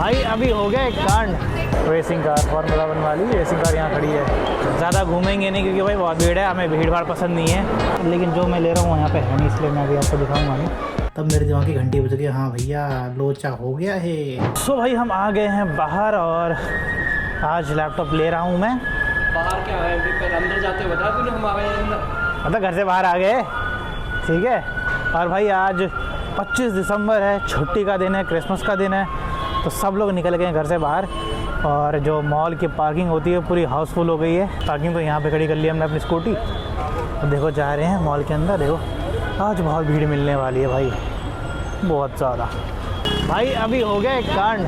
भाई अभी हो गया एक कांड। रेसिंग कार, फार्मूला 1 वाली रेसिंग कार यहाँ खड़ी है। ज़्यादा घूमेंगे नहीं क्योंकि भाई बहुत भीड़ है, हमें भीड़ भाड़ पसंद नहीं है। लेकिन जो मैं ले रहा हूँ यहाँ पे है नहीं, इसलिए मैं अभी आपको दिखाऊंगा नहीं। तब मेरे दिमाग की घंटी बज गई, हाँ भैया लोचा हो गया है। सो भाई हम आ गए हैं बाहर और आज लैपटॉप ले रहा हूँ मैं। बाहर क्या है, अंदर जाते बता तूने, हम आ गए अंदर, मतलब घर से बाहर आ गए, ठीक है। और भाई आज 25 दिसंबर है, छुट्टी का दिन है, क्रिसमस का दिन है, तो सब लोग निकल गए हैं घर से बाहर। और जो मॉल की पार्किंग होती है पूरी हाउसफुल हो गई है। पार्किंग तो यहाँ पे खड़ी कर ली हमने अपनी स्कूटी। तो देखो जा रहे हैं मॉल के अंदर। देखो आज बहुत भीड़ मिलने वाली है भाई, बहुत ज़्यादा। भाई अभी हो गया एक कांड,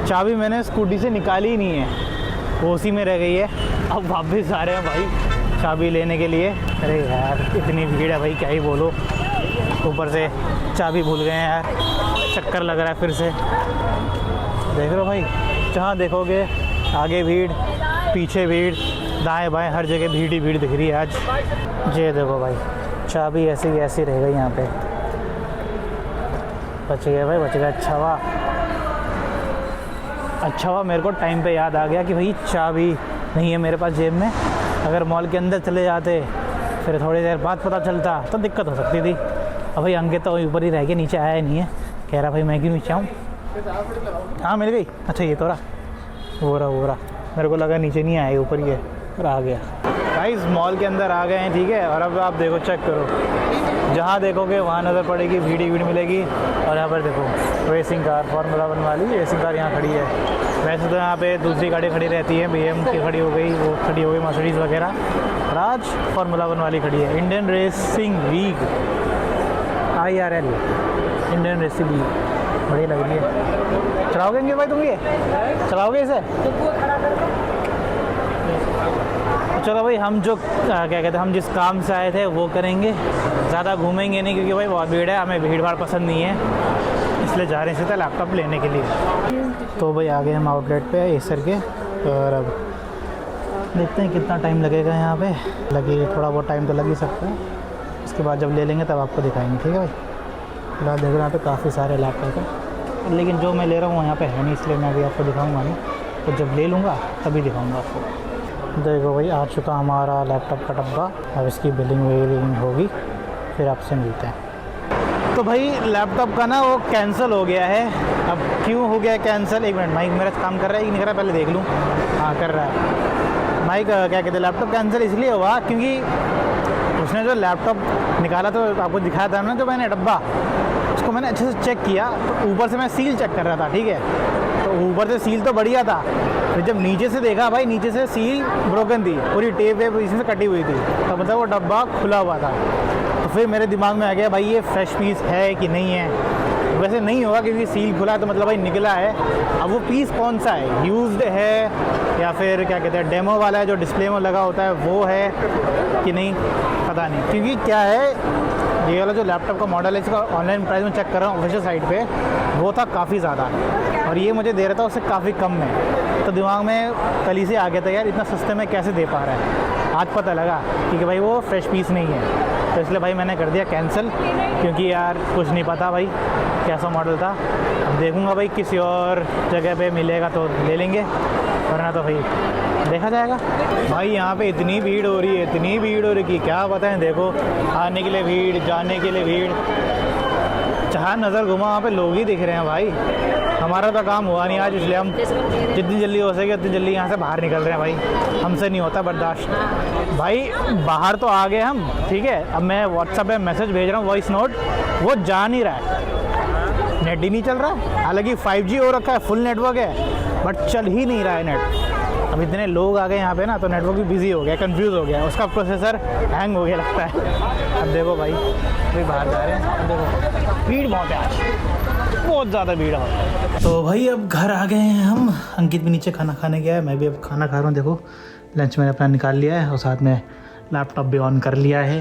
चाबी मैंने स्कूटी से निकाली ही नहीं है, वो उसी में रह गई है। अब वापस आ रहे हैं भाई चाबी लेने के लिए। अरे यार इतनी भीड़ है भाई, क्या ही बोलो। ऊपर से चाबी भूल गए हैं यार, चक्कर लग रहा है फिर से। देख रहे हो भाई, जहाँ देखोगे आगे भीड़, पीछे भीड़, दाएं बाएं हर जगह भीड़ ही भीड़ दिख रही है आज। ये देखो भाई चाबी ऐसी ऐसी रह गई यहाँ पे। बच गया भाई, बच गया। अच्छा हुआ मेरे को टाइम पे याद आ गया कि भाई चाबी नहीं है मेरे पास जेब में। अगर मॉल के अंदर चले जाते फिर थोड़ी देर बाद पता चलता तो दिक्कत हो सकती थी। अब भाई अंकित तो ऊपर ही रह के नीचे आया ही नहीं है, कह रहा भाई मैं क्यों नीचे आऊँ। हाँ मिल गई। अच्छा ये तो रहा, वो रहा। मेरे को लगा नीचे नहीं आएगा, ऊपर ही है, और आ गया। भाई इस मॉल के अंदर आ गए हैं, ठीक है। और अब आप देखो, चेक करो, जहाँ देखोगे वहाँ नज़र पड़ेगी भीड़ ही भीड़ मिलेगी। और यहाँ पर देखो रेसिंग कार, फार्मूला 1 वाली रेसिंग कार यहाँ खड़ी है। वैसे तो यहाँ पे दूसरी गाड़ी खड़ी रहती है, BM की खड़ी हो गई, वो खड़ी हो गई मर्सिडीज़ वगैरह। और आज फार्मूला 1 वाली खड़ी है, Indian racing league, IRL, Indian racing league. बढ़िया लग रही है। चलाओगे भाई तुम, ये चलाओगे इसे? चलो भाई हम जो क्या कहते हैं, हम जिस काम से आए थे वो करेंगे, ज़्यादा घूमेंगे नहीं क्योंकि भाई बहुत भीड़ है, हमें भीड़ भाड़ पसंद नहीं है, इसलिए जा रहे हैं सीधा लैपटॉप लेने के लिए। तो भाई आ गए हम आउटलेट पे एसर के, और अब देखते हैं कितना टाइम लगेगा यहाँ पे। लगे थोड़ा बहुत टाइम तो लग ही सकता है, उसके बाद जब ले लेंगे तब आपको दिखाएंगे, ठीक है भाई। फिलहाल देखो यहाँ पे काफ़ी सारे लैपटॉप हैं, लेकिन जो मैं ले रहा हूँ यहाँ पे है नहीं, इसलिए मैं अभी आपको दिखाऊंगा नहीं, तो जब ले लूँगा तभी दिखाऊंगा आपको। देखो भाई आ चुका हमारा लैपटॉप का डब्बा, अब इसकी बिलिंग होगी, फिर आपसे मिलते हैं। तो भाई लैपटॉप का ना वो कैंसिल हो गया है। अब क्यों हो गया कैंसिल, एक मिनट, माइक मेरा काम कर रहा है कि नहीं कर रहा है, पहले देख लूँ। हाँ कर रहा है माइक। क्या कहते हैं, लैपटॉप कैंसिल इसलिए हुआ क्योंकि उसने जो लैपटॉप निकाला तो आपको दिखाया था ना, जो मैंने डब्बा, उसको मैंने अच्छे से चेक किया। तो ऊपर से मैं सील चेक कर रहा था, ठीक है, तो ऊपर से सील तो बढ़िया था, फिर जब नीचे से देखा भाई, नीचे से सील ब्रोकन थी, पूरी टेप वेप इसी से कटी हुई थी, तो मतलब वो डब्बा खुला हुआ था। तो फिर मेरे दिमाग में आ गया भाई ये फ्रेश पीस है कि नहीं है। वैसे नहीं होगा क्योंकि सील खुला है तो मतलब भाई निकला है। अब वो पीस कौन सा है, यूज्ड है या फिर क्या कहते हैं डेमो वाला है जो डिस्प्ले में लगा होता है वो है कि नहीं, पता नहीं। क्योंकि क्या है, ये वाला जो लैपटॉप का मॉडल है, इसका ऑनलाइन प्राइस में चेक कर रहा हूँ ऑफिशियल साइट पे, वो था काफ़ी ज़्यादा, और ये मुझे दे रहा था उससे काफ़ी कम में। तो दिमाग में कल ही से आ गया था यार इतना सस्ते में कैसे दे पा रहा है। आज पता लगा कि भाई वो फ्रेश पीस नहीं है, तो इसलिए भाई मैंने कर दिया कैंसिल, क्योंकि यार कुछ नहीं पता भाई कैसा मॉडल था। अब देखूँगा भाई किसी और जगह पे मिलेगा तो ले लेंगे, वरना तो भाई देखा जाएगा। भाई यहाँ पे इतनी भीड़ हो रही है, इतनी भीड़ हो रही कि क्या बताएं। देखो आने के लिए भीड़, जाने के लिए भीड़, जहाँ नज़र घुमा वहाँ पे लोग ही दिख रहे हैं भाई। हमारा तो काम हुआ नहीं आज, इसलिए हम जितनी जल्दी हो सके उतनी जल्दी यहाँ से बाहर निकल रहे हैं भाई, हमसे नहीं होता बर्दाश्त। भाई बाहर तो आ गए हम, ठीक है। अब मैं व्हाट्सएप पे मैसेज भेज रहा हूँ, वॉइस नोट, वो जा नहीं रहा है, नेट ही नहीं चल रहा है। हालांकि 5G हो रखा है, फुल नेटवर्क है, बट चल ही नहीं रहा है नेट। अब इतने लोग आ गए यहाँ पे ना, तो नेटवर्क भी बिजी हो गया, कंफ्यूज हो गया, उसका प्रोसेसर हैंग हो गया लगता है। अब देखो भाई अभी बाहर जा रहे हैं, अब देखो भीड़ बहुत है आज, बहुत ज़्यादा भीड़ है। तो भाई अब घर आ गए हैं हम, अंकित भी नीचे खाना खाने गया है, मैं भी अब खाना खा रहा हूँ। देखो लंच मैंने अपना निकाल लिया है और साथ में लैपटॉप भी ऑन कर लिया है।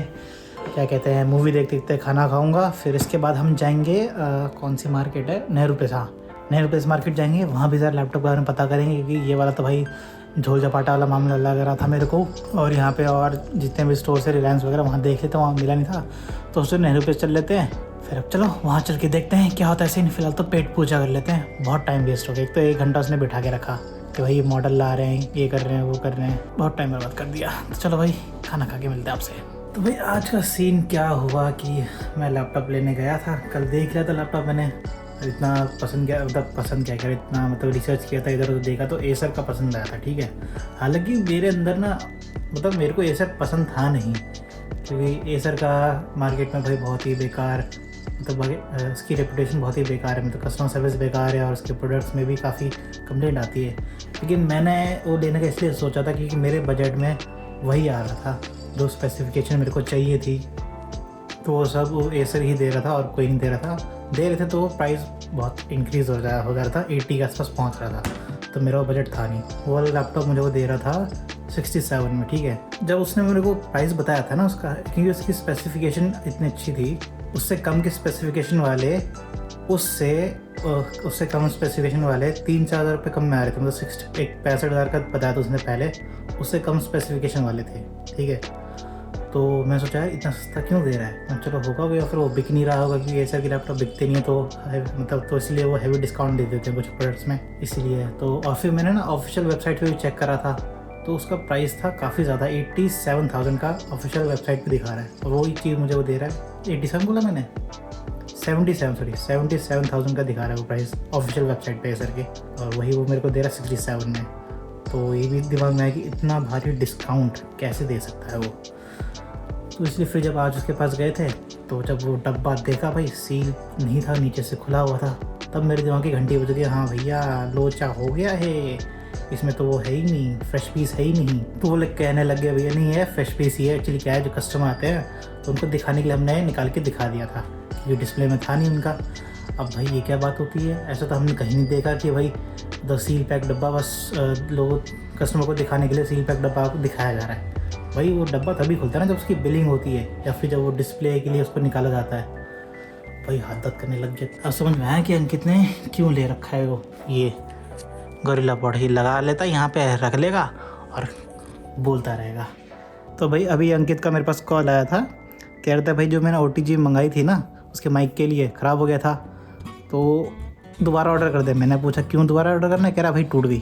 क्या कहते हैं, मूवी देखते देखते खाना खाऊंगा। फिर इसके बाद हम जाएंगे कौन सी मार्केट है, नेहरू प्लेस, हाँ नेहरू प्लेस मार्केट जाएंगे, वहाँ भी ज़रा लैपटॉप के बारे में पता करेंगे, क्योंकि ये वाला तो भाई झोल झपाटा वाला मामला लग रहा था मेरे को। और यहाँ पे और जितने भी स्टोर से रिलायंस वगैरह वहाँ देखे थे, वहाँ मिला नहीं था, तो उससे नेहरू प्लेस चल लेते हैं, फिर अब चलो वहाँ चल के देखते हैं क्या होता है सीन। फिलहाल तो पेट पूजा कर लेते हैं, बहुत टाइम वेस्ट हो गया। एक तो 1 घंटा उसने बिठा के रखा कि भाई ये मॉडल ला रहे हैं, ये कर रहे हैं, वो कर रहे हैं, बहुत टाइम बर्बाद कर दिया। तो चलो भाई खाना खा के मिलते हैं आपसे। तो भाई आज का सीन क्या हुआ कि मैं लैपटॉप लेने गया था, कल देख लिया था लैपटॉप मैंने, इतना पसंद किया, मतलब पसंद क्या कर, इतना मतलब रिसर्च किया था, इधर उधर देखा तो एसर का पसंद आया था, ठीक है। हालांकि मेरे अंदर ना, मतलब मेरे को एसर पसंद था नहीं, क्योंकि एसर का मार्केट में भाई बहुत ही बेकार, मतलब उसकी रेपुटेशन बहुत ही बेकार है, मतलब कस्टमर सर्विस बेकार है और उसके प्रोडक्ट्स में भी काफ़ी कंप्लेंट आती है। लेकिन मैंने वो लेने का इसलिए सोचा था क्योंकि मेरे बजट में वही आ रहा था, जो स्पेसिफिकेशन मेरे को चाहिए थी, तो वो सब वो एसर ही दे रहा था और कोई नहीं दे रहा था। दे रहे थे तो वो प्राइस बहुत इंक्रीज़ हो जा रहा था, 80 के आसपास पहुँच रहा था, तो मेरा वो बजट था नहीं। वो वाला लैपटॉप मुझे वो दे रहा था 67 में, ठीक है। जब उसने मेरे को प्राइस बताया था ना उसका, क्योंकि उसकी स्पेसिफिकेशन इतनी अच्छी थी, उससे कम की स्पेसिफिकेशन वाले उससे कम स्पेसिफिकेशन वाले 3-4 हज़ार रुपये कम में आ रहे थे, मतलब 65,000 का बताया था उसने पहले, उससे कम स्पेसिफिकेशन वाले थे, ठीक है। तो मैं सोचा यार इतना सस्ता क्यों दे रहा है, चलो होगा भी, या फिर वो बिक नहीं रहा होगा क्योंकि एसर के लैपटॉप बिकते नहीं है, तो मतलब तो इसलिए वो हैवी डिस्काउंट दे देते हैं कुछ प्रोडक्ट्स में, इसलिए। तो और फिर मैंने ना ऑफिशियल वेबसाइट पे भी चेक करा था, तो उसका प्राइस था काफ़ी ज़्यादा, 87,000 का ऑफिशियल वेबसाइट पे दिखा रहा है, और वही चीज़ मुझे वो दे रहा है 87 बोला मैंने, 77,000 का दिखा रहा है वो प्राइस ऑफिशियल वेबसाइट पे एसर के, और वही वो मेरे को दे रहा है 67 में। तो ये भी दिमाग में है कि इतना भारी डिस्काउंट कैसे दे सकता है वो। तो इसलिए फिर जब आज उसके पास गए थे, तो जब वो डब्बा देखा भाई, सील नहीं था, नीचे से खुला हुआ था, तब मेरे दिमाग की घंटी बज गई, हाँ भैया लोचा हो गया है, इसमें तो वो है ही नहीं, फ्रेश पीस है ही नहीं। तो वो लोग कहने लग गए भैया नहीं है, फ्रेश पीस ही है। एक्चुअली क्या है, जो कस्टमर आते हैं तो उनको दिखाने के लिए हमने निकाल के दिखा दिया था, ये डिस्प्ले में था नहीं उनका। अब भाई ये क्या बात होती है, ऐसा तो हमने कहीं नहीं देखा कि भाई द सील पैक डब्बा बस लोगों कस्टमर को दिखाने के लिए सील पैक डब्बा दिखाया जा रहा है। भाई वो डब्बा तभी खुलता है ना जब उसकी बिलिंग होती है, या फिर जब वो डिस्प्ले के लिए उसको निकाला जाता है। भाई हाथ दर्द करने लग गया। अब समझ में आया कि अंकित ने क्यों ले रखा है वो ये गोरिल्ला पॉड ही लगा लेता, यहाँ पे रख लेगा और बोलता रहेगा। तो भाई अभी अंकित का मेरे पास कॉल आया था, कह रहा था भाई जो मैंने OTG मंगाई थी ना उसके माइक के लिए, ख़राब हो गया था, तो दोबारा ऑर्डर कर दे। मैंने पूछा क्यों दोबारा ऑर्डर करना है, कह रहा भाई टूट गई।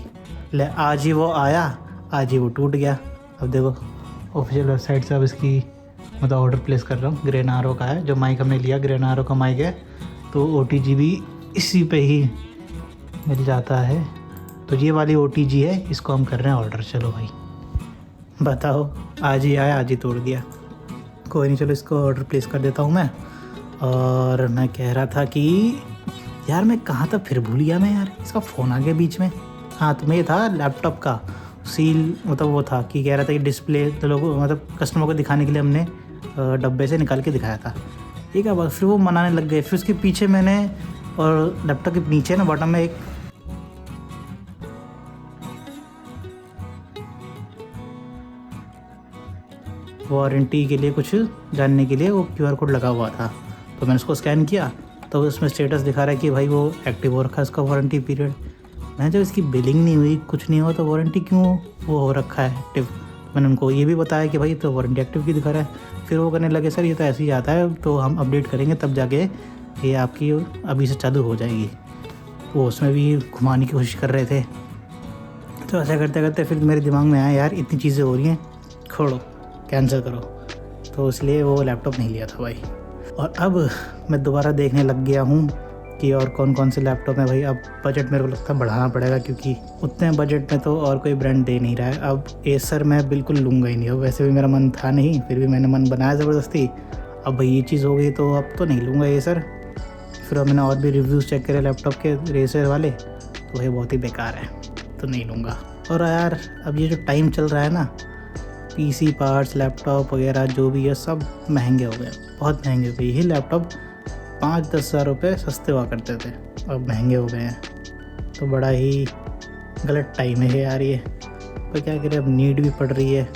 ले आज ही वो आया, आज ही वो टूट गया। अब देखो ऑफिशियल वेबसाइट से अब इसकी मतलब ऑर्डर प्लेस कर रहा हूँ। ग्रेनारो का है जो माइक हमने लिया, ग्रेनारो का माइक है, तो OTG भी इसी पे ही मिल जाता है। तो ये वाली OTG है, इसको हम कर रहे हैं ऑर्डर। चलो भाई बताओ, आज ही आया आज ही तोड़ दिया। कोई नहीं, चलो इसको ऑर्डर प्लेस कर देता हूँ मैं। और मैं कह रहा था कि यार मैं कहाँ तक फिर भूल गया मैं, यार इसका फ़ोन आ गया बीच में। हाँ तो ये था लैपटॉप का सील, मतलब वो था कि कह रहा था कि डिस्प्ले तो लोगों मतलब कस्टमर को दिखाने के लिए हमने डब्बे से निकाल के दिखाया था। ठीक है, बस फिर वो मनाने लग गए। फिर उसके पीछे मैंने, और लैपटॉप के नीचे ना बॉटम में एक वारंटी के लिए कुछ जानने के लिए वो QR कोड लगा हुआ था, तो मैंने उसको स्कैन किया तो उसमें स्टेटस दिखा रहा है कि भाई वो एक्टिव हो रखा है उसका वारंटी पीरियड। मैं जब इसकी बिलिंग नहीं हुई, कुछ नहीं हुआ, तो वारंटी क्यों वो हो रखा है एक्टिव। मैंने उनको ये भी बताया कि भाई तो वारंटी एक्टिव की दिखा रहा है। फिर वो करने लगे सर ये तो ऐसे ही आता है, तो हम अपडेट करेंगे तब जाके ये आपकी अभी से चालू हो जाएगी। वो उसमें भी घुमाने की कोशिश कर रहे थे। तो ऐसा करते करते फिर मेरे दिमाग में आया यार इतनी चीज़ें हो रही हैं, छोड़ो कैंसिल करो। तो इसलिए वो लैपटॉप नहीं लिया था भाई। और अब मैं दोबारा देखने लग गया हूँ कि और कौन कौन से लैपटॉप हैं भाई। अब बजट मेरे को लगता है बढ़ाना पड़ेगा, क्योंकि उतने बजट में तो और कोई ब्रांड दे नहीं रहा है। अब एसर मैं बिल्कुल लूँगा ही नहीं। अब वैसे भी मेरा मन था नहीं, फिर भी मैंने मन बनाया ज़बरदस्ती। अब भाई ये चीज़ हो गई तो अब तो नहीं लूँगा एसर। फिर मैंने और भी रिव्यूज़ चेक करे लैपटॉप के रेसर वाले, तो भाई बहुत ही बेकार है, तो नहीं लूँगा। और यार अब ये जो टाइम चल रहा है ना, PC पार्ट्स लैपटॉप वगैरह जो भी है सब महंगे हो गए, बहुत महंगे हो गए। यही लैपटॉप 5-10 हज़ार रुपये सस्ते हुआ करते थे, अब महंगे हो गए हैं। तो बड़ा ही गलत टाइम है यार ये, पर क्या करें, अब नीड भी पड़ रही है।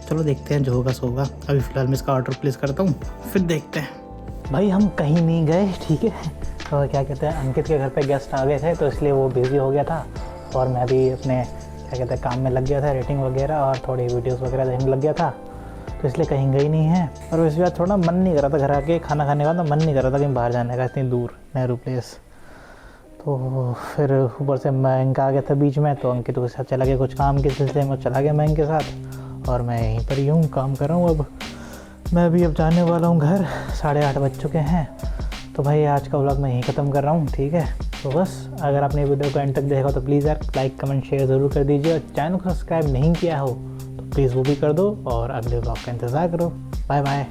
चलो देखते हैं जो होगा सो होगा। अभी फ़िलहाल मैं इसका ऑर्डर प्लेस करता हूँ, फिर देखते हैं। भाई हम कहीं नहीं गए, ठीक है। तो क्या कहते हैं, अंकित के घर पे गेस्ट आ गए थे, तो इसलिए वो बिज़ी हो गया था और मैं भी अपने क्या कहते हैं काम में लग गया था, रेटिंग वगैरह और थोड़ी वीडियोस वगैरह देखने लग गया था। तो इसलिए कहीं गई नहीं है। और वैसे बात थोड़ा मन नहीं कर रहा था, घर आके खाना खाने का मन नहीं कर रहा था कहीं बाहर जाने का, इतनी दूर नेहरू प्लेस। तो फिर ऊपर से मयंक आ गया था बीच में, तो अंकित के साथ चला गया कुछ काम के सिलसिले में, चला गया मयंक के साथ। और मैं यहीं पर ही हूँ, काम कर रहा हूँ। अब मैं भी अब जाने वाला हूँ घर, 8:30 बज चुके हैं। तो भाई आज का व्लॉग मैं यहीं ख़त्म कर रहा हूँ, ठीक है। तो बस अगर आपने वीडियो को एंड तक देखा तो प्लीज़ यार लाइक कमेंट शेयर ज़रूर कर दीजिए, और चैनल को सब्सक्राइब नहीं किया हो तो प्लीज़ वो भी कर दो, और अगले व्लॉग का इंतज़ार करो। Bye bye.